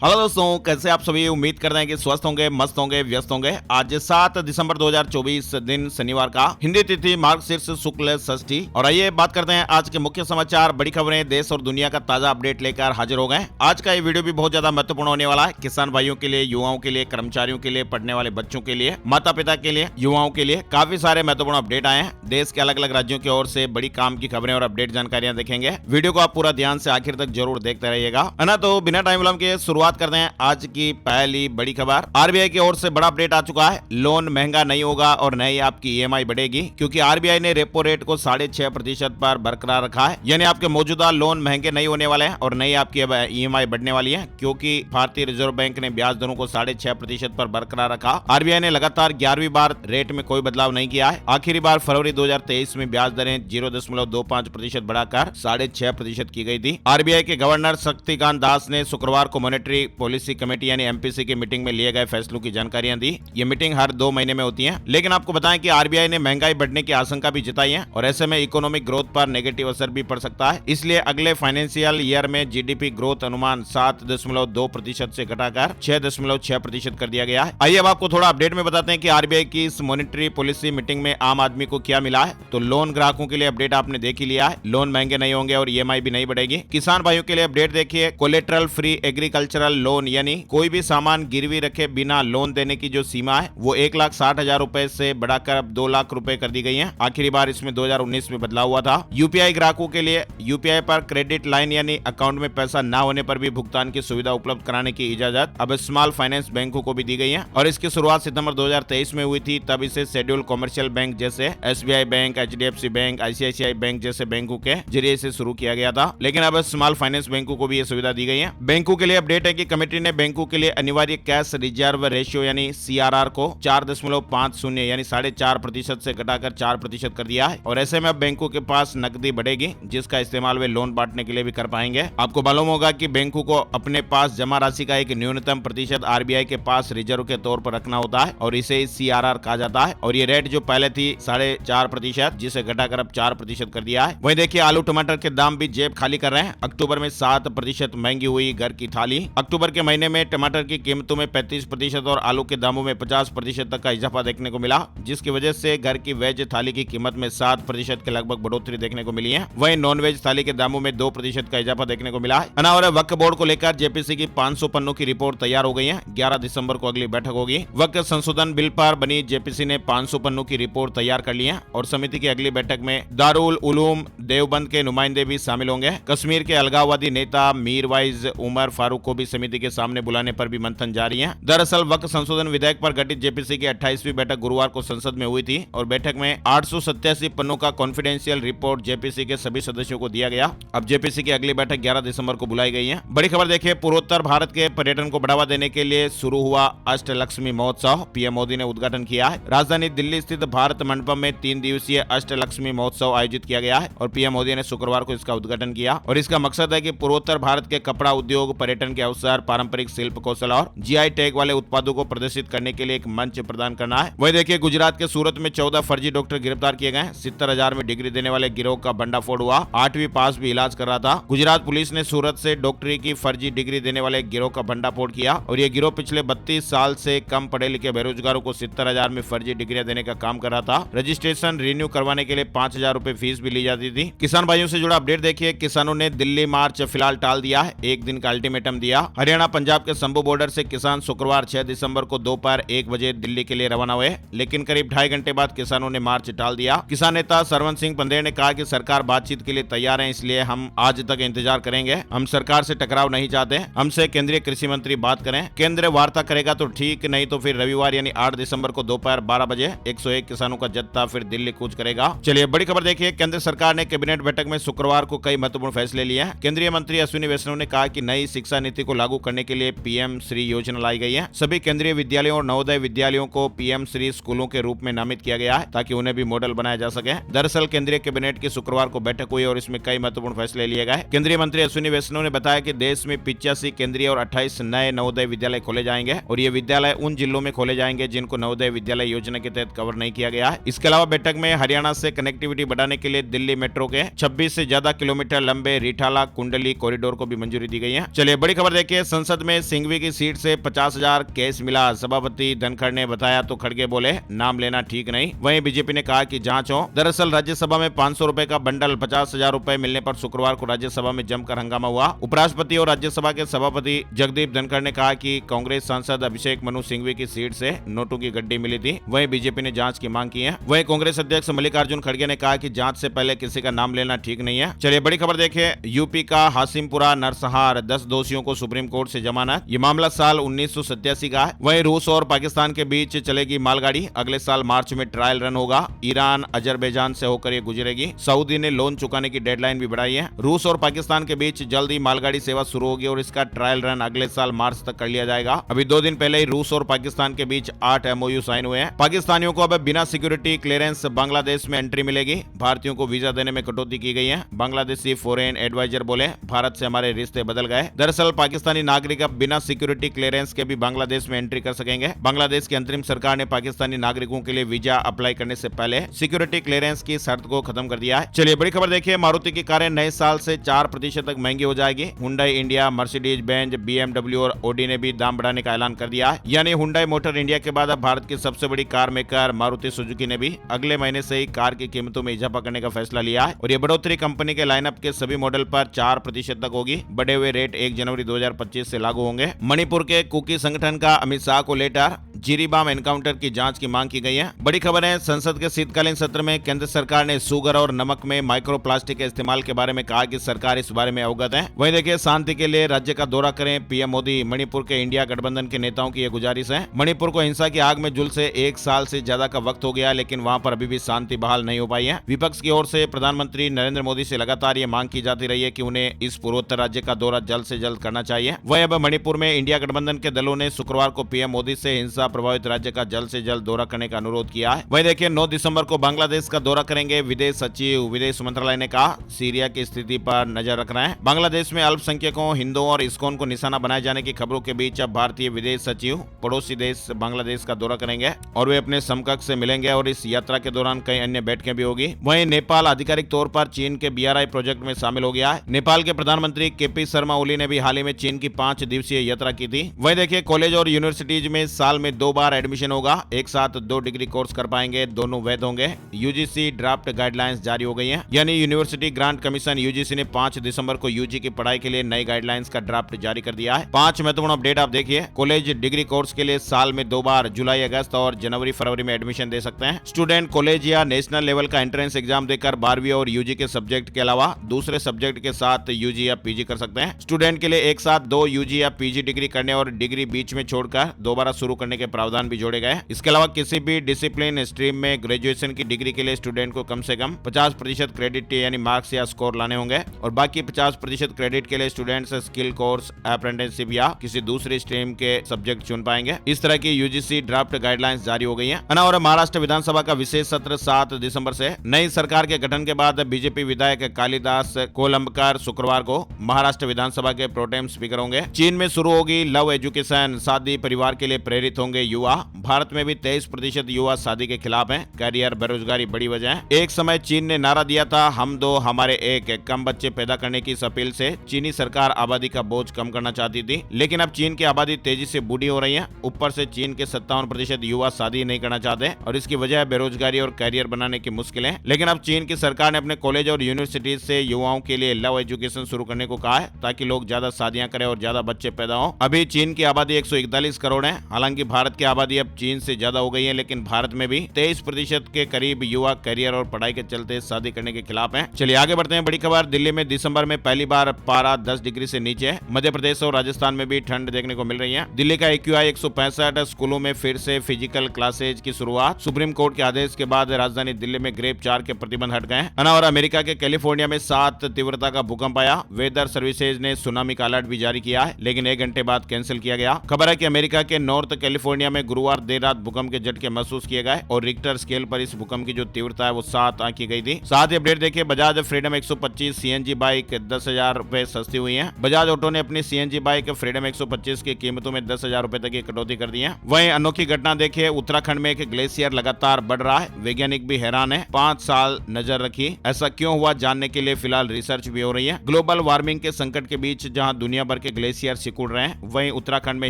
Hello दोस्तों, कैसे आप सभी। उम्मीद करते हैं कि स्वस्थ होंगे, मस्त होंगे, व्यस्त होंगे। आज 7 दिसंबर 2024 दिन शनिवार का, हिंदी तिथि मार्गशीर्ष शुक्ल षष्ठी। और आइए बात करते हैं आज के मुख्य समाचार, बड़ी खबरें, देश और दुनिया का ताजा अपडेट लेकर हाजिर हो गए। आज का ये वीडियो भी बहुत ज्यादा महत्वपूर्ण होने वाला है। किसान भाइयों के लिए, युवाओं के लिए, कर्मचारियों के लिए, पढ़ने वाले बच्चों के लिए, माता पिता के लिए, युवाओं के लिए काफी सारे महत्वपूर्ण अपडेट आए हैं। देश के अलग अलग राज्यों की ओर से बड़ी काम की खबरें और अपडेट जानकारियां देखेंगे। वीडियो को आप पूरा ध्यान से आखिर तक जरूर देखते रहिएगा, है ना। तो बिना टाइम विलंब के शुरुआत करते हैं आज की पहली बड़ी खबर। आरबीआई की ओर से बड़ा अपडेट आ चुका है। लोन महंगा नहीं होगा और न ही आपकी ईएमआई बढ़ेगी, क्योंकि आरबीआई ने रेपो रेट को 6.5% पर बरकरार रखा है। यानी आपके मौजूदा लोन महंगे नहीं होने वाले हैं और न ही आपकी ईएमआई बढ़ने वाली है, क्योंकि भारतीय रिजर्व बैंक ने ब्याज दरों को 6.5% पर बरकरार रखा। आरबीआई ने लगातार 11वीं बार रेट में कोई बदलाव नहीं किया है। आखिरी बार फरवरी 2023 में ब्याज दरें 0.25% बढ़ाकर 6.5% की गई थी। आरबीआई के गवर्नर शक्तिकांत दास ने शुक्रवार को मॉनेटरी पॉलिसी कमेटी यानी एमपीसी की मीटिंग में लिए गए फैसलों की जानकारियां दी। ये मीटिंग हर 2 महीने में होती है, लेकिन आपको बताएं कि आरबीआई ने महंगाई बढ़ने की आशंका भी जताई है और ऐसे में इकोनॉमिक ग्रोथ पर नेगेटिव असर भी पड़ सकता है। इसलिए अगले फाइनेंशियल ईयर में जीडीपी ग्रोथ अनुमान 7.2% से घटाकर 6.6% कर दिया गया है। आइए अब आपको थोड़ा अपडेट में बताते हैं कि आरबीआई की इस मॉनेटरी पॉलिसी मीटिंग में आम आदमी को क्या मिला है। तो लोन ग्राहकों के लिए अपडेट आपने देख ही लिया है, लोन महंगे नहीं होंगे और ईएमआई भी नहीं बढ़ेगी। किसान भाइयों के लिए अपडेट देखिए, कोलेटरल फ्री एग्रीकल्चरल लोन यानी कोई भी सामान गिरवी रखे बिना लोन देने की जो सीमा है वो 1,60,000 रुपए से बढ़ाकर अब 2 लाख रुपए कर दी गई है। आखिरी बार इसमें 2019 में बदलाव हुआ था। यूपीआई ग्राहकों के लिए यूपीआई पर क्रेडिट लाइन यानी अकाउंट में पैसा ना होने पर भी भुगतान की सुविधा उपलब्ध कराने की इजाजत अब स्मॉल फाइनेंस बैंकों को भी दी गई है और इसकी शुरुआत सितंबर 2023 में हुई थी। तब इसे शेड्यूल कॉमर्शियल बैंक जैसे SBI bank, HDFC bank, ICICI bank जैसे बैंकों के जरिए से शुरू किया गया था, लेकिन अब स्मॉल फाइनेंस बैंकों को भी ये सुविधा दी गई है। बैंकों के लिए अपडेट है कि कमेटी ने बैंकों के लिए अनिवार्य कैश रिजर्व रेशियो यानी सीआरआर को 4.50 यानी 4.5% से घटाकर 4% कर दिया है और ऐसे में अब बैंकों के पास नकदी बढ़ेगी, जिसका इस्तेमाल वे लोन बांटने के लिए भी कर पाएंगे। आपको मालूम होगा कि बैंकों को अपने पास जमा राशि का एक न्यूनतम प्रतिशत आरबीआई के पास रिजर्व के तौर पर रखना होता है और इसे सीआरआर कहा जाता है। और ये रेट जो पहले थी 4.5%, जिसे घटाकर अब 4% कर दिया है। वहीं देखिए, आलू टमाटर के दाम भी जेब खाली कर रहे हैं। अक्टूबर में 7% महंगी हुई घर की थाली। अक्टूबर के महीने में टमाटर की कीमतों में 35% और आलू के दामों में 50% तक का इजाफा देखने को मिला, जिसकी वजह से घर की वेज थाली की कीमत में 7% के लगभग बढ़ोतरी देखने को मिली है। वहीं नॉन वेज थाली के दामों में 2% का इजाफा देखने को मिला है। और वक्फ बोर्ड को लेकर जेपीसी की 500 पन्नों की रिपोर्ट तैयार हो गई है। 11 दिसंबर को अगली बैठक होगी। वक्फ संशोधन बिल पर बनी जेपीसी ने 500 पन्नों की रिपोर्ट तैयार कर ली है और समिति की अगली बैठक में दारुल उलूम देवबंद के नुमाइंदे भी शामिल होंगे। कश्मीर के अलगाववादी नेता मीरवाइज उमर फारूक को भी समिति के सामने बुलाने पर भी मंथन जारी है। दरअसल वक्फ संशोधन विधेयक पर गठित जेपीसी की 28वीं बैठक गुरुवार को संसद में हुई थी और बैठक में 887 पन्नों का कॉन्फिडेंशियल रिपोर्ट जेपीसी के सभी सदस्यों को दिया गया। अब जेपीसी की अगली बैठक 11 दिसंबर को बुलाई गई है। बड़ी खबर देखिए, पूर्वोत्तर भारत के पर्यटन को बढ़ावा देने के लिए शुरू हुआ अष्टलक्ष्मी महोत्सव, पीएम मोदी ने उद्घाटन किया है। राजधानी दिल्ली स्थित भारत मंडपम में 3 दिवसीय अष्टलक्ष्मी महोत्सव आयोजित किया गया है और पीएम मोदी ने शुक्रवार को इसका उद्घाटन किया। और इसका मकसद है कि पूर्वोत्तर भारत के कपड़ा उद्योग, पर्यटन के अवसर, पारंपरिक शिल्प कौशल और जीआई टैग वाले उत्पादों को प्रदर्शित करने के लिए एक मंच प्रदान करना है। वही देखिए, गुजरात के सूरत में 14 फर्जी डॉक्टर गिरफ्तार किए गए। 70,000 में डिग्री देने वाले गिरोह का भंडाफोड़ हुआ। 8वीं पास भी इलाज कर रहा था। गुजरात पुलिस ने सूरत से डॉक्टरी की फर्जी डिग्री देने वाले गिरोह का भंडाफोड़ किया और ये गिरोह पिछले 32 साल से कम पढ़े लिखे बेरोजगारों को 70,000 में फर्जी डिग्रियां देने का काम कर रहा था। रजिस्ट्रेशन रिन्यू करवाने के लिए 5,000 रुपए फीस भी ली जाती थी। किसान भाइयों से जुड़ा अपडेट देखिए, किसानों ने दिल्ली मार्च फिलहाल टाल दिया है। 1 दिन का अल्टीमेटम दिया। हरियाणा पंजाब के शंभू बॉर्डर से किसान शुक्रवार 6 दिसंबर को दोपहर 1 बजे दिल्ली के लिए रवाना हुए, लेकिन करीब 2.5 घंटे बाद किसानों ने मार्च टाल दिया। किसान नेता सरवन सिंह पंदेर ने कहा कि सरकार बातचीत के लिए तैयार है, इसलिए हम आज तक इंतजार करेंगे। हम सरकार से टकराव नहीं चाहते। हमसे केंद्रीय कृषि मंत्री बात करें। केंद्र वार्ता करेगा तो ठीक, नहीं तो फिर रविवार यानी 8 दिसंबर को दोपहर 12 बजे 101 किसानों का जत्था फिर दिल्ली कूच करेगा। चलिए बड़ी खबर देखिए, केंद्र सरकार ने कैबिनेट बैठक में शुक्रवार को कई महत्वपूर्ण फैसले लिए हैं। केंद्रीय मंत्री अश्विनी वैष्णव ने कहा कि नई शिक्षा नीति को लागू करने के लिए पीएम श्री योजना लाई गई है। सभी केंद्रीय विद्यालयों और नवोदय विद्यालयों को पीएम श्री स्कूलों के रूप में नामित किया गया है, ताकि उन्हें भी मॉडल बनाया जा सके। दरअसल केंद्रीय कैबिनेट की शुक्रवार को बैठक हुई और इसमें कई महत्वपूर्ण फैसले लिए गए। केंद्रीय मंत्री अश्विनी वैष्णव ने बताया कि देश में 85 केंद्रीय और 28 नए नवोदय विद्यालय खोले जाएंगे और ये विद्यालय उन जिलों में खोले जाएंगे जिनको नवोदय विद्यालय योजना के तहत कवर नहीं किया गया है। इसके अलावा बैठक में हरियाणा से कनेक्टिविटी बढ़ाने के लिए दिल्ली मेट्रो के 26 से ज्यादा किलोमीटर लंबे रिठाला कुंडली कॉरिडोर को भी मंजूरी दी गई है। चलिए बड़ी खबर देखिए, देखिए, संसद में सिंघवी की सीट से 50,000 कैश मिला। सभापति धनखड़ ने बताया तो खड़गे बोले नाम लेना ठीक नहीं। वहीं बीजेपी ने कहा कि जांच हो। दरअसल राज्यसभा में 500 रुपए का बंडल 50,000 रुपए मिलने पर शुक्रवार को राज्यसभा में जमकर हंगामा हुआ। उपराष्ट्रपति और राज्यसभा के सभापति जगदीप धनखड़ ने कहा कि कांग्रेस सांसद अभिषेक मनु सिंघवी की सीट से नोटों की गड्डी मिली थी। वहीं बीजेपी ने जांच की मांग की है। वहीं कांग्रेस अध्यक्ष मल्लिकार्जुन खड़गे ने कहा कि जांच से पहले किसी का नाम लेना ठीक नहीं है। चलिए बड़ी खबर देखिए, यूपी का हासिमपुरा नरसंहार, 10 दोषियों को सुप्रीम कोर्ट से जमानत। ये मामला साल 1987 का है। वहीं रूस और पाकिस्तान के बीच चलेगी मालगाड़ी। अगले साल मार्च में ट्रायल रन होगा। ईरान अजरबैजान से होकर ये गुजरेगी। सऊदी ने लोन चुकाने की डेडलाइन भी बढ़ाई है। रूस और पाकिस्तान के बीच जल्द ही मालगाड़ी सेवा शुरू होगी और इसका ट्रायल रन अगले साल मार्च तक कर लिया जाएगा। अभी 2 दिन पहले ही रूस और पाकिस्तान के बीच 8 MOU साइन हुए हैं। पाकिस्तानियों को अब बिना सिक्योरिटी क्लियरेंस बांग्लादेश में एंट्री मिलेगी। भारतीयों को वीजा देने में कटौती की गई है। बांग्लादेशी फॉरेन एडवाइजर बोले भारत से हमारे रिश्ते बदल गए। दरअसल पाकिस्तानी नागरिक अब बिना सिक्योरिटी क्लियरेंस के भी बांग्लादेश में एंट्री कर सकेंगे। बांग्लादेश की अंतरिम सरकार ने पाकिस्तानी नागरिकों के लिए वीजा अप्लाई करने से पहले सिक्योरिटी क्लियरेंस की शर्त को खत्म कर दिया है। चलिए बड़ी खबर देखिए, मारुति की कारें नए साल से 4% तक महंगी हो जाएगी। Hyundai India, Mercedes Benz, BMW और ऑडी ने भी दाम बढ़ाने का ऐलान कर दिया है। यानी हुंडई मोटर इंडिया के बाद अब भारत की सबसे बड़ी कार मेकर मारुति सुजुकी ने भी अगले महीने से ही कार की कीमतों में इजाफा करने का फैसला लिया है और ये बढ़ोतरी कंपनी के लाइनअप के सभी मॉडल पर 4% तक होगी। बढ़े हुए रेट 1 जनवरी 2025 से लागू होंगे। मणिपुर के कुकी संगठन का अमित शाह को लेटर, जिरीबाम एनकाउंटर की जांच की मांग की गई है। बड़ी खबर है, संसद के शीतकालीन सत्र में केंद्र सरकार ने शुगर और नमक में माइक्रो प्लास्टिक के इस्तेमाल के बारे में कहा कि सरकार इस बारे में अवगत है। वहीं देखिए, शांति के लिए राज्य का दौरा करें पीएम मोदी। मणिपुर के इंडिया गठबंधन के नेताओं की यह गुजारिश है। मणिपुर को हिंसा की आग में झुलसे 1 साल से ज्यादा का वक्त हो गया, लेकिन वहां पर अभी भी शांति बहाल नहीं हो पाई है। विपक्ष की ओर से प्रधानमंत्री नरेंद्र मोदी से लगातार ये मांग की जाती रही है कि उन्हें इस पूर्वोत्तर राज्य का दौरा जल्द से जल्द करना चाहिए। वहीं अब मणिपुर में इंडिया गठबंधन के दलों ने शुक्रवार को पीएम मोदी से हिंसा प्रभावित राज्य का जल्द से जल्द दौरा करने का अनुरोध किया है। वहीं देखिए, 9 दिसंबर को बांग्लादेश का दौरा करेंगे विदेश सचिव। विदेश मंत्रालय ने कहा सीरिया की स्थिति पर नजर रख रहे हैं। बांग्लादेश में अल्पसंख्यकों, हिंदुओं और इस्कॉन को निशाना बनाए जाने की खबरों के बीच अब भारतीय विदेश सचिव पड़ोसी देश बांग्लादेश का दौरा करेंगे और वे अपने समकक्ष से मिलेंगे और इस यात्रा के दौरान कई अन्य बैठकें भी होगी। वहीं नेपाल आधिकारिक तौर पर चीन के BRI प्रोजेक्ट में शामिल हो गया है। नेपाल के प्रधानमंत्री KP शर्मा ओली ने भी हाल ही में चीन की 5 दिवसीय यात्रा की थी। वहीं देखिए, कॉलेज और यूनिवर्सिटीज में साल में 2 बार एडमिशन होगा। एक साथ 2 डिग्री कोर्स कर पाएंगे, दोनों वैध होंगे। UGC ड्राफ्ट गाइडलाइंस जारी हो गई है। यानी यूनिवर्सिटी ग्रांट कमीशन UGC ने 5 दिसंबर को UG की पढ़ाई के लिए नई गाइडलाइंस का ड्राफ्ट जारी कर दिया है। 5 महत्वपूर्ण अपडेट आप देखिए। कॉलेज डिग्री कोर्स के लिए साल में 2 बार जुलाई, अगस्त और जनवरी, फरवरी में एडमिशन दे सकते हैं। स्टूडेंट कॉलेज या नेशनल लेवल का एंट्रेंस एग्जाम देकर 12वीं और UG के सब्जेक्ट के अलावा दूसरे सब्जेक्ट के साथ UG या PG कर सकते हैं। स्टूडेंट के लिए एक साथ 2 UG या PG डिग्री करने और डिग्री बीच में छोड़कर दोबारा शुरू करने के प्रावधान भी जोड़े गए। इसके अलावा किसी भी डिसिप्लिन स्ट्रीम में ग्रेजुएशन की डिग्री के लिए स्टूडेंट को कम से कम 50% क्रेडिट यानी मार्क्स या स्कोर लाने होंगे और बाकी 50% क्रेडिट के लिए स्टूडेंट्स स्किल कोर्स, अप्रेंटिसशिप या किसी दूसरी स्ट्रीम के सब्जेक्ट चुन पाएंगे। इस तरह की UGC ड्राफ्ट गाइडलाइंस जारी हो गई है। और महाराष्ट्र विधानसभा का विशेष सत्र 7 दिसंबर से। नई सरकार के गठन के बाद बीजेपी विधायक कालिदास कोलंबकर शुक्रवार को महाराष्ट्र विधानसभा के प्रोटेम स्पीकर होंगे। चीन में शुरू होगी लव एजुकेशन, शादी परिवार के लिए प्रेरित होंगे युवा। भारत में भी 23% युवा शादी के खिलाफ हैं। कैरियर, बेरोजगारी बड़ी वजह है। एक समय चीन ने नारा दिया था हम 2 हमारे 1, कम बच्चे पैदा करने की इस अपील से चीनी सरकार आबादी का बोझ कम करना चाहती थी, लेकिन अब चीन की आबादी तेजी से बूढ़ी हो रही है। ऊपर से चीन के 57% युवा शादी नहीं करना चाहते और इसकी वजह है बेरोजगारी और कैरियर बनाने की मुश्किलें। लेकिन अब चीन की सरकार ने अपने कॉलेज और यूनिवर्सिटीज से युवाओं के लिए लव एजुकेशन शुरू करने को कहा है ताकि लोग ज्यादा शादियां करें और ज्यादा बच्चे पैदा हो। अभी चीन की आबादी 141 करोड़ है। हालांकि भारत की आबादी अब चीन से ज्यादा हो गई है, लेकिन भारत में भी 23% के करीब युवा कैरियर और पढ़ाई के चलते शादी करने के खिलाफ हैं। चलिए आगे बढ़ते हैं। बड़ी खबर, दिल्ली में दिसंबर में पहली बार पारा 10 डिग्री से नीचे है। मध्य प्रदेश और राजस्थान में भी ठंड देखने को मिल रही है। दिल्ली का AQI 165। स्कूलों में फिर से फिजिकल क्लासेज की शुरुआत। सुप्रीम कोर्ट के आदेश के बाद राजधानी दिल्ली में ग्रेप 4 के प्रतिबंध हट गए। और अमेरिका के कैलिफोर्निया में 7 तीव्रता का भूकंप आया। वेदर सर्विसेज ने सुनामी का अलर्ट भी जारी किया है, लेकिन 1 घंटे बाद कैंसिल किया गया। खबर है कि अमेरिका के नॉर्थ कैलिफोर्निया में गुरुवार देर रात भूकंप के झटके महसूस किए गए और रिक्टर स्केल पर इस भूकंप की जो तीव्रता है वो 7 आंकी गई थी। साथ ही अपडेट देखिए, बजाज फ्रीडम 125 सीएनजी बाइक 10,000 रुपए सस्ती हुई है। बजाज ऑटो ने अपनी सीएनजी बाइक फ्रीडम 125 की कीमतों में 10,000 रुपए तक की कटौती कर दी है। वहीं अनोखी घटना देखिए, उत्तराखंड में एक ग्लेशियर लगातार बढ़ रहा है। वैज्ञानिक भी हैरान है। 5 साल नजर रखी, ऐसा क्यों हुआ जानने के लिए फिलहाल रिसर्च भी हो रही है। ग्लोबल वार्मिंग के संकट के बीच जहां दुनिया भर के ग्लेशियर सिकुड़ रहे हैं, वहीं उत्तराखंड में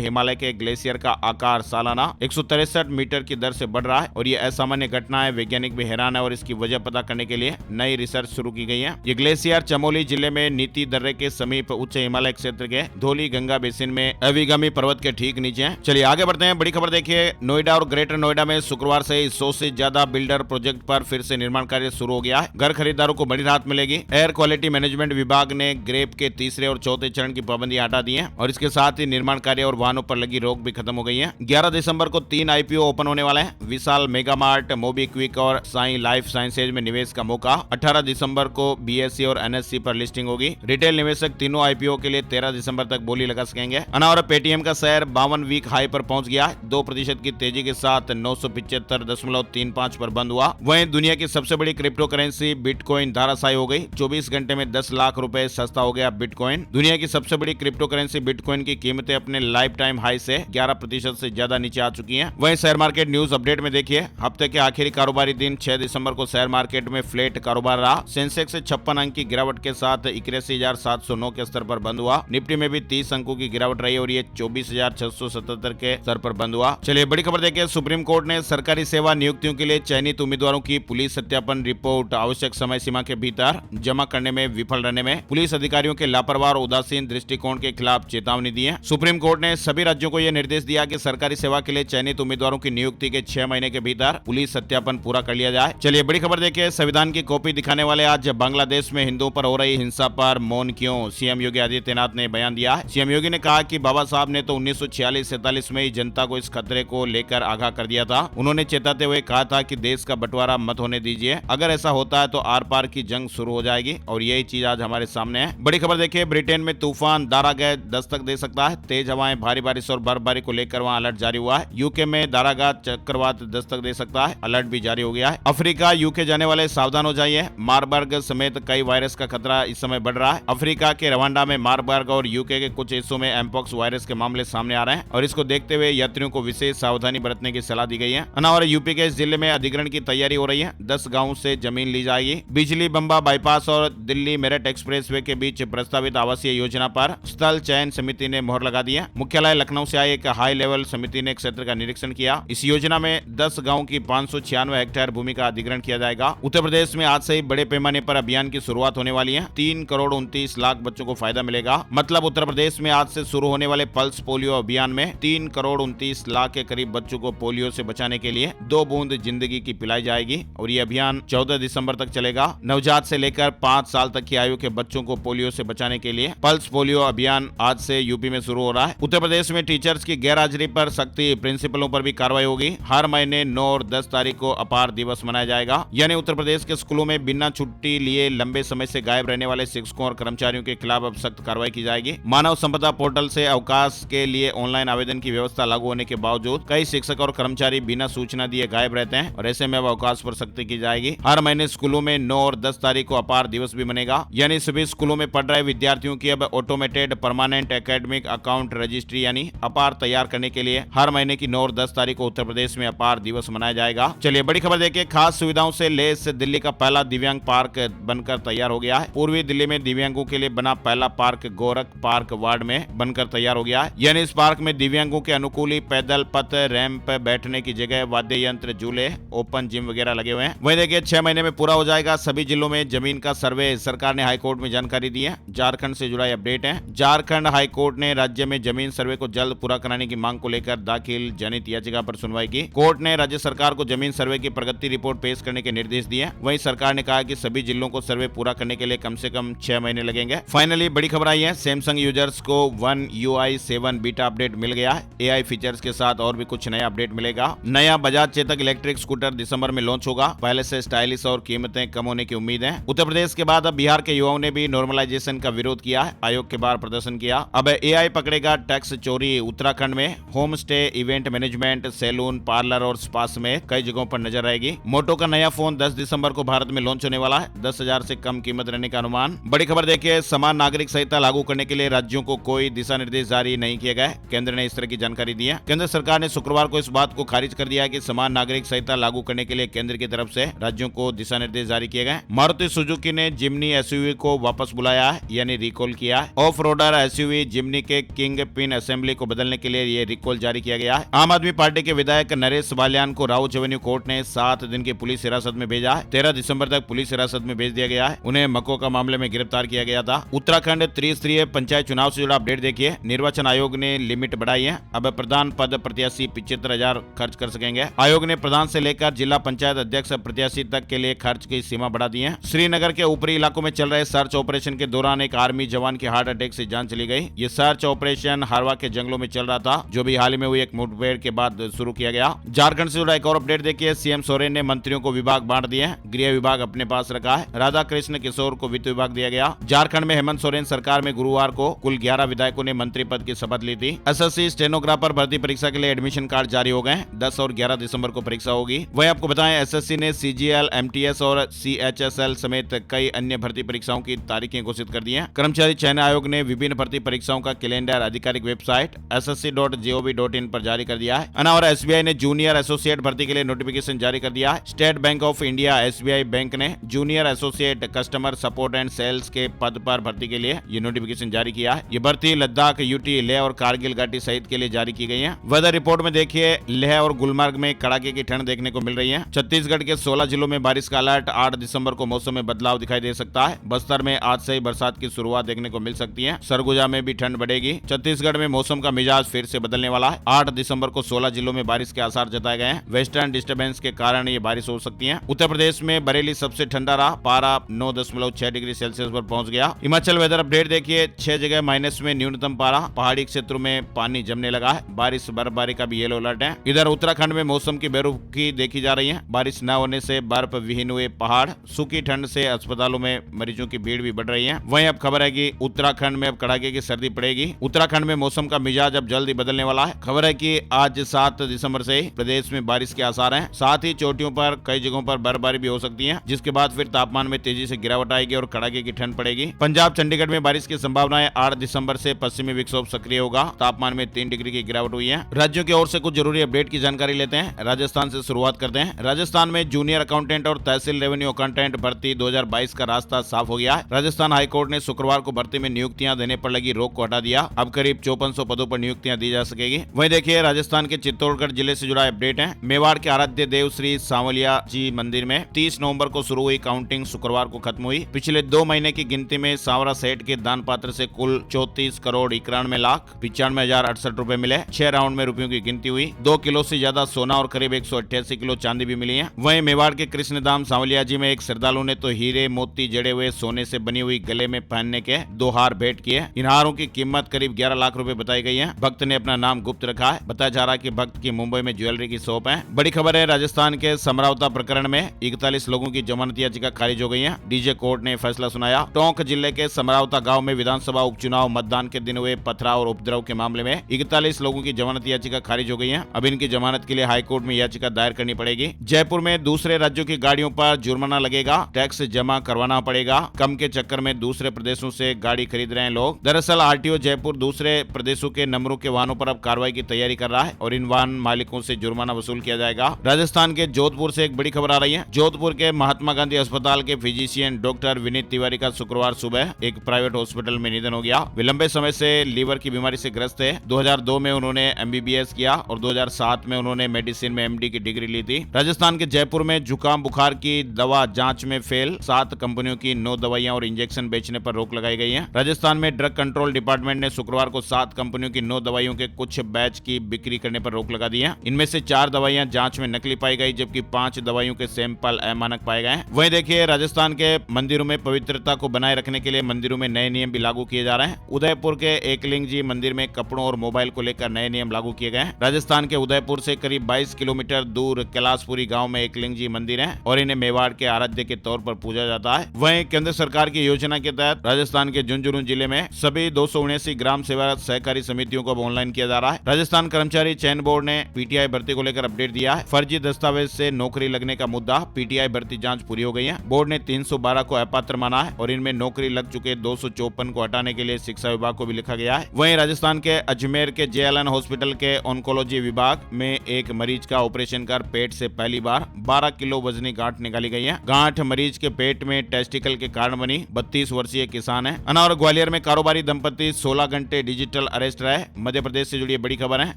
हिमालय के ग्लेशियर का आकार सालाना 163 मीटर की दर से बढ़ रहा है और ये असामान्य घटना है। वैज्ञानिक भी हैरान है और इसकी वजह पता करने के लिए नई रिसर्च शुरू की गई है। ये ग्लेशियर चमोली जिले में नीति दर्रे के समीप उच्च हिमालय क्षेत्र के धौली गंगा बेसिन में अभिगामी पर्वत के ठीक नीचे है। चलिए आगे बढ़ते हैं। बड़ी खबर देखिए, नोएडा और ग्रेटर नोएडा में शुक्रवार से 100 से ज्यादा बिल्डर प्रोजेक्ट पर फिर से निर्माण कार्य शुरू हो गया है। घर खरीदारों को बड़ी राहत मिलेगी। एयर क्वालिटी मैनेजमेंट विभाग ने ग्रेप के तीसरे और चौथे चरण की पाबंदियां हटा दी है और इसके साथ ही निर्माण कार्य और वाहनों पर लगी रोक भी खत्म हो गई है। 11 दिसंबर को 3 आईपीओ ओपन होने वाले हैं। विशाल मेगामार्ट, मोबीक्विक और साई लाइफ साइंसेज में निवेश का मौका। 18 दिसंबर को बीएससी और एनएससी पर लिस्टिंग होगी। रिटेल निवेशक तीनों आईपीओ के लिए 13 दिसंबर तक बोली लगा सकेंगे। अनावर पेटीएम का शेयर 52 वीक हाई पर पहुंच गया है। 2% की तेजी के साथ 975.35 पर बंद हुआ। वहीं दुनिया की सबसे बड़ी क्रिप्टो करेंसी बिटकॉइन धाराशायी हो गई। 24 घंटे में 10 लाख रुपए सस्ता हो गया बिटकॉइन। दुनिया की सबसे बड़ी क्रिप्टो करेंसी बिटकॉइन की कीमतें अपने लाइफ टाइम हाई से 11% से ज्यादा नीचे आ चुकी हैं। वहीं शेयर मार्केट न्यूज अपडेट में देखिए, हफ्ते के आखिरी कारोबारी दिन 6 दिसंबर को शेयर मार्केट में फ्लैट कारोबार रहा। सेंसेक्स 56 अंक की गिरावट के साथ 81,709 के स्तर पर बंद हुआ। निफ्टी में भी 30 अंकों की गिरावट रही और ये 24,677 के स्तर पर बंद हुआ। चलिए बड़ी खबर देखिए, सुप्रीम कोर्ट ने सरकारी सेवा नियुक्तियों के लिए चयनित उम्मीदवारों की पुलिस सत्यापन रिपोर्ट आवश्यक समय सीमा के भीतर जमा करने में विफल रहने में पुलिस अधिकारियों के लापरवाह और उदासीन दृष्टिकोण के खिलाफ चेतावनी दी है। सुप्रीम कोर्ट ने सभी राज्यों को यह निर्देश दिया कि सरकारी सेवा के लिए चयनित उम्मीदवारों की नियुक्ति के 6 महीने के भीतर पुलिस सत्यापन पूरा कर लिया जाए। चलिए बड़ी खबर देखिए, संविधान की कॉपी दिखाने वाले आज बांग्लादेश में हिंदुओं पर हो रही हिंसा पर मौन क्यों, सीएम योगी आदित्यनाथ ने बयान दिया है। सीएम योगी ने कहा कि बाबा साहब ने तो 1946-47 में ही जनता को इस खतरे को लेकर आगाह कर दिया था। उन्होंने चेताते हुए कहा था कि देश का बंटवारा मत होने दीजिए, अगर ऐसा होता है तो आर पार की जंग शुरू हो जाएगी और यही चीज आज हमारे सामने है। बड़ी खबर देखिए, ब्रिटेन में तूफान दारागाह दस्तक दे सकता है। तेज हवाएं, भारी बारिश और बर्फबारी को लेकर वहां अलर्ट जारी हुआ है। यूके में दारागाह चक्रवात दस्तक दे सकता है, अलर्ट भी जारी हो गया है। अफ्रीका, यूके जाने वाले सावधान हो जाइए। मारबर्ग समेत कई वायरस का खतरा इस समय बढ़ रहा है। अफ्रीका के रवांडा में मारबर्ग और यूके के कुछ हिस्सों में एमपॉक्स वायरस के मामले सामने आ रहे हैं और इसको देखते हुए यात्रियों को विशेष सावधानी बरतने की सलाह दी गई है। अनावर यूपी के इस जिले में अधिग्रहण की तैयारी हो रही है। 10 गाँव से जमीन ली जाएगी। बिजली बम्बा बाईपास और दिल्ली मेरठ एक्सप्रेसवे के बीच प्रस्तावित आवासीय योजना पर स्थल चयन समिति ने मोहर लगा दी है। मुख्यालय लखनऊ से आई एक हाई लेवल समिति ने क्षेत्र का निरीक्षण किया। इस योजना में 10 गाँव की 596 हेक्टेयर भूमि का अधिग्रहण किया जाएगा। उत्तर प्रदेश में आज से ही बड़े पैमाने पर अभियान की शुरुआत होने वाली है। 3 करोड़ 29 लाख बच्चों को फायदा मिलेगा। मतलब उत्तर प्रदेश में आज से शुरू होने वाले पल्स पोलियो अभियान में 3 करोड़ 29 लाख के करीब बच्चों को पोलियो से बचाने के लिए 2 बूंद जिंदगी की पिलाई जाएगी और ये अभियान 14 दिसंबर तक चलेगा। नवजात से लेकर 5 साल तक की आयु के बच्चों को पोलियो से बचाने के लिए पल्स पोलियो अभियान आज से यूपी में शुरू हो रहा है। उत्तर प्रदेश में टीचर्स की गैरहाजिरी पर सख्ती, प्रिंसिपलों पर भी कार्रवाई होगी। हर महीने 9 और 10 तारीख को अपार दिवस मनाया जाएगा। यानी उत्तर प्रदेश के स्कूलों में बिना छुट्टी लिए लंबे समय से गायब रहने वाले शिक्षकों और कर्मचारियों के खिलाफ अब सख्त कार्रवाई की जाएगी। मानव संपदा पोर्टल से अवकाश के लिए ऑनलाइन आवेदन की व्यवस्था लागू होने के बावजूद कई शिक्षक और कर्मचारी बिना सूचना दिए गायब रहते हैं और ऐसे में अब अवकाश पर सख्ती की जाएगी। हर महीने स्कूलों में 9 और 10 तारीख को अपार दिवस भी मनेगा। यानी सभी स्कूलों में पढ़ रहे विद्यार्थियों की अब automated permanent academic account registry यानी अपार तैयार करने के लिए हर महीने की 9 और 10 तारीख को उत्तर प्रदेश में अपार दिवस मनाया जाएगा। चलिए बड़ी खबर देखिए, खास सुविधाओं से लैस दिल्ली का पहला दिव्यांग पार्क बनकर तैयार हो गया है। पूर्वी दिल्ली में दिव्यांगों के लिए बना पहला पार्क गोरख पार्क वार्ड में बनकर तैयार हो गया है। यानी इस पार्क में दिव्यांगों के अनुकूली पैदल पथ, रैंप, बैठने की जगह, वाद्य यंत्र, झूले, ओपन जिम वगैरह लगे हुए हैं। वहीं देखिए 6 महीने में पूरा हो जाएगा सभी जिलों में जमीन का सर्वे, सरकार ने हाईकोर्ट में जानकारी दी है। झारखंड से जुड़ा अपडेट है। झारखंड हाईकोर्ट ने राज्य में जमीन सर्वे को जल्द पूरा कराने की मांग को लेकर दाखिल जनहित याचिका पर सुनवाई की। कोर्ट ने राज्य सरकार को जमीन सर्वे की प्रगति रिपोर्ट पेश करने के निर्देश दिए। वहीं सरकार ने कहा कि सभी जिलों को सर्वे पूरा करने के लिए कम से कम 6 महीने लगेंगे। फाइनली बड़ी खबर आई है, सैमसंग यूजर्स को One UI 7 बीटा अपडेट मिल गया है। AI फीचर्स के साथ और भी कुछ नया अपडेट मिलेगा। नया बजाज चेतक इलेक्ट्रिक स्कूटर दिसंबर में लॉन्च होगा। पहले से स्टाइलिश और कीमतें कम होने की उम्मीद है। उत्तर प्रदेश के बाद अब बिहार के युवाओं ने भी नॉर्मलाइजेशन का विरोध किया है, आयोग के बाहर प्रदर्शन किया। अब AI पकड़ेगा टैक्स चोरी। उत्तराखंड में home stay event management management, salon, parlour और स्पा समेत कई जगहों पर नजर रहेगी। मोटो का नया फोन 10 दिसंबर को भारत में लॉन्च होने वाला है। 10,000 से कम कीमत रहने का अनुमान। बड़ी खबर देखिए, समान नागरिक संहिता लागू करने के लिए राज्यों को कोई दिशा निर्देश जारी नहीं किए गए। केंद्र ने इस तरह की जानकारी दी है। केंद्र सरकार ने शुक्रवार को इस बात को खारिज कर दिया है कि समान नागरिक संहिता लागू करने के लिए केंद्र की तरफ से राज्यों को दिशा निर्देश जारी किए गए। मारुति सुजुकी ने जिम्नी एसयूवी को वापस बुलाया है, यानी रिकॉल किया है। ऑफ रोडर एसयूवी जिम्नी के किंग पिन असेंबली को बदलने के लिए ये रिकॉल जारी किया गया है। आम आदमी पार्टी के विधायक नरेश बाल्यान को राउत एवेन्यू कोर्ट ने 7 दिन की पुलिस हिरासत में भेजा है। 13 दिसंबर तक पुलिस हिरासत में भेज दिया गया है। उन्हें मकोका मामले में गिरफ्तार किया गया था। उत्तराखंड त्रिस्तरीय पंचायत चुनाव से जुड़ा अपडेट देखिए। निर्वाचन आयोग ने लिमिट बढ़ाई है। अब प्रधान पद प्रत्याशी 75,000 खर्च कर सकेंगे। आयोग ने प्रधान से लेकर जिला पंचायत अध्यक्ष प्रत्याशी तक के लिए खर्च की सीमा बढ़ा दी है। श्रीनगर के ऊपरी इलाकों में चल रहे सर्च ऑपरेशन के दौरान एक आर्मी जवान की हार्ट अटैक से जान चली गई। ये सर्च ऑपरेशन हारवा के जंगलों में चल रहा था, जो भी हाल ही में हुई एक मुठभेड़ के बाद शुरू किया गया। झारखंड से जुड़ा एक और अपडेट देखिए। सीएम सोरेन ने मंत्रियों को विभाग बांट दिए हैं। गृह विभाग अपने पास रखा है। राधा कृष्ण किशोर को वित्त विभाग दिया गया। झारखंड में हेमंत सोरेन सरकार में गुरुवार को कुल 11 विधायकों ने मंत्री पद की शपथ ली थी। एसएससी स्टेनोग्राफर भर्ती परीक्षा के लिए एडमिशन कार्ड जारी हो गए। 10 और 11 दिसंबर को परीक्षा होगी। वहीं आपको बताएं, एसएससी ने सीजीएल, एमटीएस और सीएचएसएल समेत कई अन्य भर्ती परीक्षाओं की तारीखें घोषित कर दी हैं। कर्मचारी चयन आयोग ने विभिन्न भर्ती परीक्षाओं का कैलेंडर आधिकारिक वेबसाइट ssc.gov.in पर जारी कर दिया है। और एसबीआई ने जूनियर एसोसिएट भर्ती के लिए नोटिफिकेशन जारी कर दिया है। State Bank of India SBI bank ने junior associate customer support and sales के पद पर भर्ती के लिए ये नोटिफिकेशन जारी किया है। ये भर्ती लद्दाख, यूटी, लेह और कारगिल घाटी सहित के लिए जारी की गई है। वेदर रिपोर्ट में देखिए, लेह और गुलमर्ग में कड़ाके की ठंड देखने को मिल रही है। छत्तीसगढ़ के 16 जिलों में बारिश का अलर्ट। 8 दिसंबर को मौसम में बदलाव दिखाई दे सकता है। बस्तर में आज से ही बरसात की शुरुआत देखने को मिल सकती है। सरगुजा में भी ठंड बढ़ेगी। छत्तीसगढ़ में मौसम का मिजाज फिर से बदलने वाला है। 8 दिसंबर को 16 जिलों में बारिश के आसार जताए गए हैं। वेस्टर्न डिस्टर्बेंस के कारण ये बारिश हो सकती है। उत्तर प्रदेश में बरेली सबसे ठंडा रहा। पारा 9.6 डिग्री सेल्सियस पर पहुंच गया। हिमाचल वेदर अपडेट देखिए, 6 जगह माइनस में न्यूनतम पारा। पहाड़ी क्षेत्रों में पानी जमने लगा है। बारिश बर्फबारी का भी येलो अलर्ट है। इधर उत्तराखंड में मौसम की बेरुखी देखी जा रही है। बारिश न होने से बर्फ विहीन हुए पहाड़। सूखी ठंड से अस्पतालों में मरीजों की भीड़ भी बढ़ रही है। वहीं अब खबर है कि उत्तराखंड में अब कड़ाके की सर्दी पड़ेगी। उत्तराखंड में मौसम का मिजाज अब जल्द ही बदलने वाला है। खबर है कि आज 7 दिसंबर से प्रदेश में बारिश के आसार हैं। साथ ही चोटियों पर कई जगहों पर बर्फबारी भी हो सकती है, जिसके बाद फिर तापमान में तेजी से गिरावट आएगी और कड़ाके की ठंड पड़ेगी। पंजाब, चंडीगढ़ में बारिश की संभावना है। 8 दिसंबर से पश्चिमी विक्षोभ सक्रिय होगा। तापमान में 3 डिग्री की गिरावट हुई है। राज्यों की ओर से कुछ जरूरी अपडेट की जानकारी लेते हैं। राजस्थान से शुरुआत करते हैं। राजस्थान में जूनियर अकाउंटेंट और तहसील रेवेन्यू अकाउंटेंट भर्ती 2022 का रास्ता साफ हो गया है। राजस्थान हाईकोर्ट ने शुक्रवार को भर्ती में नियुक्तियां देने पर लगी रोक को हटा दिया। अब करीब 5400 पदों पर नियुक्तियां दी जा सकेगी। वहीं देखिए, राजस्थान के चित्तौड़गढ़ जिले से जुड़ा अपडेट है। मेवाड़ के आराध्य देव श्री सांवलिया जी मंदिर में 30 नवंबर को शुरू हुई काउंटिंग शुक्रवार को खत्म हुई। पिछले 2 महीने की गिनती में सांवरा सेठ के दान पात्र से कुल 34 करोड़ 91 लाख 95,068 रुपए मिले। 6 राउंड में रुपयों की गिनती हुई। 2 किलो से ज्यादा सोना और करीब 188 किलो चांदी भी मिली है। वहीं मेवाड़ के कृष्णधाम सांवलिया जी में एक श्रद्धालु ने तो हीरे मोती जड़े हुए सोने से बनी हुई गले में पहनने के 2 हार भेंट किए। इन हारों की कीमत करीब 11 लाख रुपए बताई गई है। भक्त ने अपना नाम गुप्त रखा है। बताया जा रहा है कि भक्त की मुंबई में ज्वेलरी की शॉप है। बड़ी खबर है, राजस्थान के समरावता प्रकरण में 41 लोगों की जमानत याचिका खारिज हो गई है। डीजे कोर्ट ने फैसला सुनाया। टोंक जिले के समरावता गांव में विधानसभा उपचुनाव मतदान के दिन हुए पथराव और उपद्रव के मामले में 41 लोगों की जमानत याचिका खारिज हो गई है। अब इनकी जमानत के लिए हाईकोर्ट में याचिका दायर करनी पड़ेगी। जयपुर में दूसरे राज्यों की गाड़ियों पर जुर्माना लगेगा। टैक्स जमा करवाना पड़ेगा। कम के चक्कर में दूसरे प्रदेशों से गाड़ी खरीद रहे हैं लोग। दरअसल आरटीओ जयपुर दूसरे प्रदेशों के नंबरों के वाहनों पर अब कार्रवाई की तैयारी कर रहा है और इन वाहन मालिकों से जुर्माना वसूल किया जाएगा। राजस्थान के जोधपुर से एक बड़ी खबर आ रही है। जोधपुर के महात्मा गांधी अस्पताल के फिजिशियन डॉक्टर विनीत तिवारी का शुक्रवार सुबह एक प्राइवेट हॉस्पिटल में निधन हो गया। वे लंबे समय से लीवर की बीमारी से ग्रस्त थे। 2002 में उन्होंने एमबीबीएस किया और 2007 में उन्होंने मेडिसिन में एमडी की डिग्री ली थी। राजस्थान के जयपुर में जुकाम बुखार की दवा जांच में फेल। 7 कंपनियों की 9 दवाइयां और इंजेक्शन बेचने पर रोक लगाई गई है। राजस्थान में ड्रग कंट्रोल डिपार्टमेंट ने शुक्रवार को 7 कंपनियों की 9 दवाइयों के कुछ बैच की बिक्री करने पर रोक लगा दी है। इनमें से 4 दवाइयां जांच में नकली पाई गई, जबकि 5 दवाइयों के सैंपल अमानक पाए गए। वहीं देखिए, राजस्थान के मंदिरों में पवित्रता को बनाए रखने के लिए मंदिरों में नए नियम भी लागू किए जा रहे हैं। उदयपुर के एकलिंग जी मंदिर में कपड़ों और मोबाइल को लेकर नए नियम लागू किए गए। राजस्थान के उदयपुर से करीब 22 किलोमीटर दूर कैलाशपुरी गांव में एकलिंग जी मंदिर है और इन्हें मेवाड़ के आराध्य के तौर पर पूजा जाता है। वहीं केंद्र सरकार की योजना के तहत राजस्थान के झुंझुनू जिले में सभी 279 ग्राम सेवा सहकारी समितियों को अब ऑनलाइन किया जा रहा है। राजस्थान कर्मचारी कर्मचारी चयन बोर्ड ने पीटीआई भर्ती को लेकर अपडेट दिया है। फर्जी दस्तावेज से नौकरी लगने का मुद्दा, पीटीआई भर्ती जांच पूरी हो गई है। बोर्ड ने 312 को अपात्र माना है और इनमें नौकरी लग चुके 254 को हटाने के लिए शिक्षा विभाग को भी लिखा गया है। वहीं राजस्थान के अजमेर के जेएलएन हॉस्पिटल के ऑन्कोलॉजी विभाग में एक मरीज का ऑपरेशन कर पेट से पहली बार 12 किलो वजनी गांठ निकाली गई है। गांठ मरीज के पेट में टेस्टिकल के कारण बनी। 32 वर्षीय किसान है। और ग्वालियर में कारोबारी दंपति 16 घंटे डिजिटल अरेस्ट रहे। मध्य प्रदेश से जुड़ी बड़ी खबर है।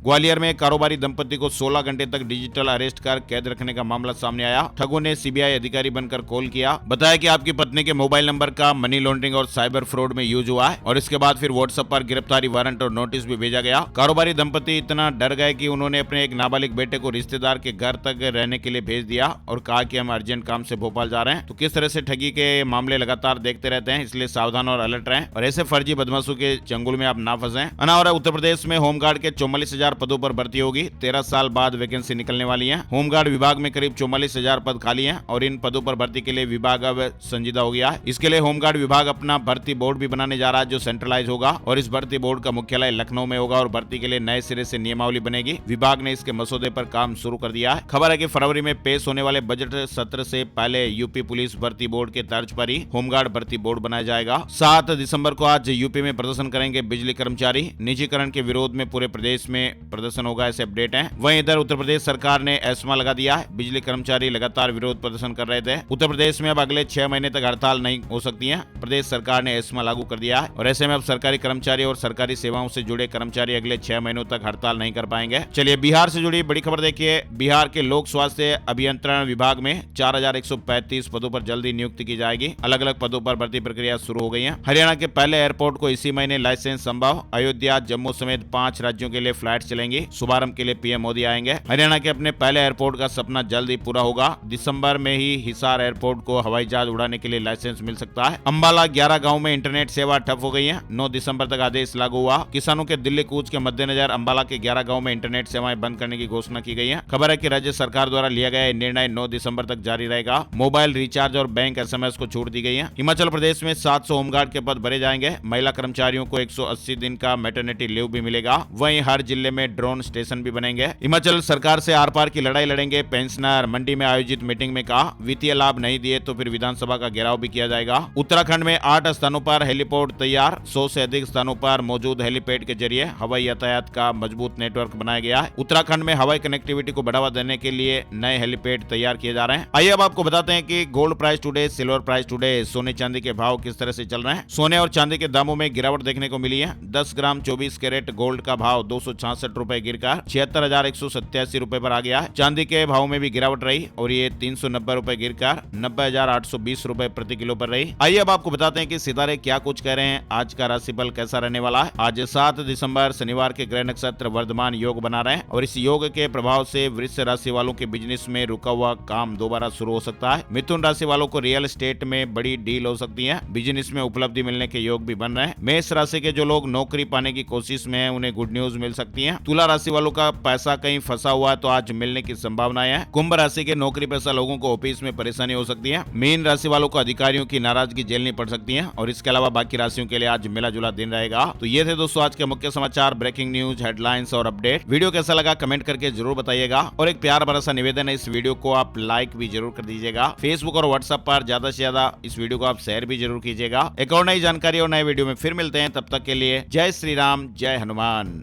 ग्वालियर में कारोबारी दंपति को 16 घंटे तक डिजिटल अरेस्ट कर कैद रखने का मामला सामने आया। ठगों ने सीबीआई अधिकारी बनकर कॉल किया, बताया कि आपकी पत्नी के मोबाइल नंबर का मनी लॉन्ड्रिंग और साइबर फ्रॉड में यूज हुआ है और इसके बाद फिर व्हाट्सएप पर गिरफ्तारी वारंट और नोटिस भी भेजा गया। कारोबारी दंपति इतना डर गए कि उन्होंने अपने एक नाबालिग बेटे को रिश्तेदार के घर तक रहने के लिए भेज दिया और कहा कि हम अर्जेंट काम से भोपाल जा रहे हैं। तो किस तरह से ठगी के मामले लगातार देखते रहते हैं, इसलिए सावधान और अलर्ट रहें और ऐसे फर्जी बदमाशों के चंगुल में आप ना फंसें। और उत्तर प्रदेश में होमगार्ड के 44,000 पदों पर भर्ती होगी। 13 साल बाद वैकेंसी निकलने वाली है। होमगार्ड विभाग में करीब 44,000 पद खाली हैं और इन पदों पर भर्ती के लिए विभाग अब संजीदा हो गया है। इसके लिए होमगार्ड विभाग अपना भर्ती बोर्ड भी बनाने जा रहा है जो सेंट्रलाइज होगा और इस भर्ती बोर्ड का मुख्यालय लखनऊ में होगा और भर्ती के लिए नए सिरे से नियमावली बनेगी। विभाग ने इसके मसौदे पर काम शुरू कर दिया है। खबर है कि फरवरी में पेश होने वाले बजट सत्र से पहले यूपी पुलिस भर्ती बोर्ड के तर्ज पर ही होमगार्ड भर्ती बोर्ड बनाया जाएगा। 7 दिसंबर को आज यूपी में प्रदर्शन करेंगे बिजली कर्मचारी। निजीकरण के विरोध में पूरे प्रदेश में प्रदर्शन होगा, ऐसे अपडेट है। वहीं इधर उत्तर प्रदेश सरकार ने एस्मा लगा दिया है। बिजली कर्मचारी लगातार विरोध प्रदर्शन कर रहे थे। उत्तर प्रदेश में अब अगले 6 महीने तक हड़ताल नहीं हो सकती है। प्रदेश सरकार ने एस्मा लागू कर दिया है और ऐसे में अब सरकारी कर्मचारी और सरकारी सेवाओं से जुड़े कर्मचारी अगले 6 महीनों तक हड़ताल नहीं कर पाएंगे। चलिए बिहार से जुड़ी बड़ी खबर देखिए। बिहार के लोक स्वास्थ्य अभियंत्रण विभाग में 4135 पदों पर जल्दी नियुक्ति की जाएगी। अलग अलग पदों पर भर्ती प्रक्रिया शुरू हो गई है। हरियाणा के पहले एयरपोर्ट को इसी महीने लाइसेंस संभव। अयोध्या, जम्मू समेत 5 राज्यों के लिए फ्लाइट चलेंगी। शुभारंभ के लिए पीएम मोदी आएंगे। हरियाणा के अपने पहले एयरपोर्ट का सपना जल्द ही पूरा होगा। दिसंबर में ही हिसार एयरपोर्ट को हवाई जहाज उड़ाने के लिए लाइसेंस मिल सकता है। अंबाला 11 गांव में इंटरनेट सेवा ठप हो गई है। 9 दिसंबर तक आदेश लागू हुआ। किसानों के दिल्ली कूच के मद्देनजर अंबाला के 11 गांव में इंटरनेट सेवाएं बंद करने की घोषणा की गई है। खबर है कि राज्य सरकार द्वारा लिया गया निर्णय 9 दिसंबर तक जारी रहेगा। मोबाइल रिचार्ज और बैंक एसएमएस को छूट दी गई है। हिमाचल प्रदेश में 700 होमगार्ड के पद भरे जाएंगे। महिला कर्मचारियों को 180 दिन का मैटरनिटी लीव भी मिलेगा। वहीं हर जिले में ड्रोन स्टेशन भी बनेंगे। हिमाचल सरकार से आर पार की लड़ाई लड़ेंगे पेंशनर। मंडी में आयोजित मीटिंग में कहा, वित्तीय लाभ नहीं दिए तो फिर विधानसभा का घेराव भी किया जाएगा। उत्तराखंड में 8 स्थानों पर हेलीपोर्ट तैयार। 100 से अधिक स्थानों पर मौजूद हेलीपैड के जरिए हवाई यातायात का मजबूत नेटवर्क बनाया गया है। उत्तराखंड में हवाई कनेक्टिविटी को बढ़ावा देने के लिए नए हेलीपैड तैयार किए जा रहे हैं। आइए अब आपको बताते हैं कि gold price today, silver price today, सोने चांदी के भाव किस तरह से चल रहे हैं। सोने और चांदी के दामों में गिरावट देखने को मिली है। 10 ग्राम 24 कैरेट गोल्ड का भाव 266 रुपए गिरकर 76,187 रुपए पर आ गया है। चांदी के भाव में भी गिरावट रही और ये 390 रुपए गिरकर 90,820 रुपए प्रति किलो पर रही। आइए अब आपको बताते हैं कि सितारे क्या कुछ कह रहे हैं। आज का राशिफल कैसा रहने वाला है। आज 7 दिसंबर शनिवार के ग्रह नक्षत्र वर्धमान योग बना रहे हैं और इस योग के प्रभाव से वृश्चिक राशि वालों के बिजनेस में रुका हुआ काम दोबारा शुरू हो सकता है। मिथुन राशि वालों को रियल एस्टेट में बड़ी डील हो सकती है। बिजनेस में उपलब्धि मिलने के योग भी बन रहे हैं। मेष राशि के जो लोग नौकरी पाने की कोशिश में हैं उन्हें गुड न्यूज मिल सकती है। तुला राशि वालों का पैसा कहीं फंसा हुआ है तो आज मिलने की संभावनाएं है। कुंभ राशि के नौकरी पेशा लोगों को ऑफिस में परेशानी हो सकती है। मीन राशि वालों को अधिकारियों की नाराजगी झेलनी पड़ सकती है और इसके अलावा बाकी राशियों के लिए आज मिला जुला दिन रहेगा। तो ये थे दोस्तों आज के मुख्य समाचार, ब्रेकिंग न्यूज, हेडलाइंस और अपडेट। वीडियो कैसा लगा कमेंट करके जरूर बताइएगा और एक प्यार भरा सा निवेदन है, इस वीडियो को आप लाइक भी जरूर कर दीजिएगा। फेसबुक और व्हाट्सएप पर ज्यादा से ज्यादा इस वीडियो को आप शेयर भी जरूर कीजिएगा। एक और नई जानकारी और नए वीडियो में फिर मिलते हैं, तब तक के लिए जय श्री राम, जय हनुमान।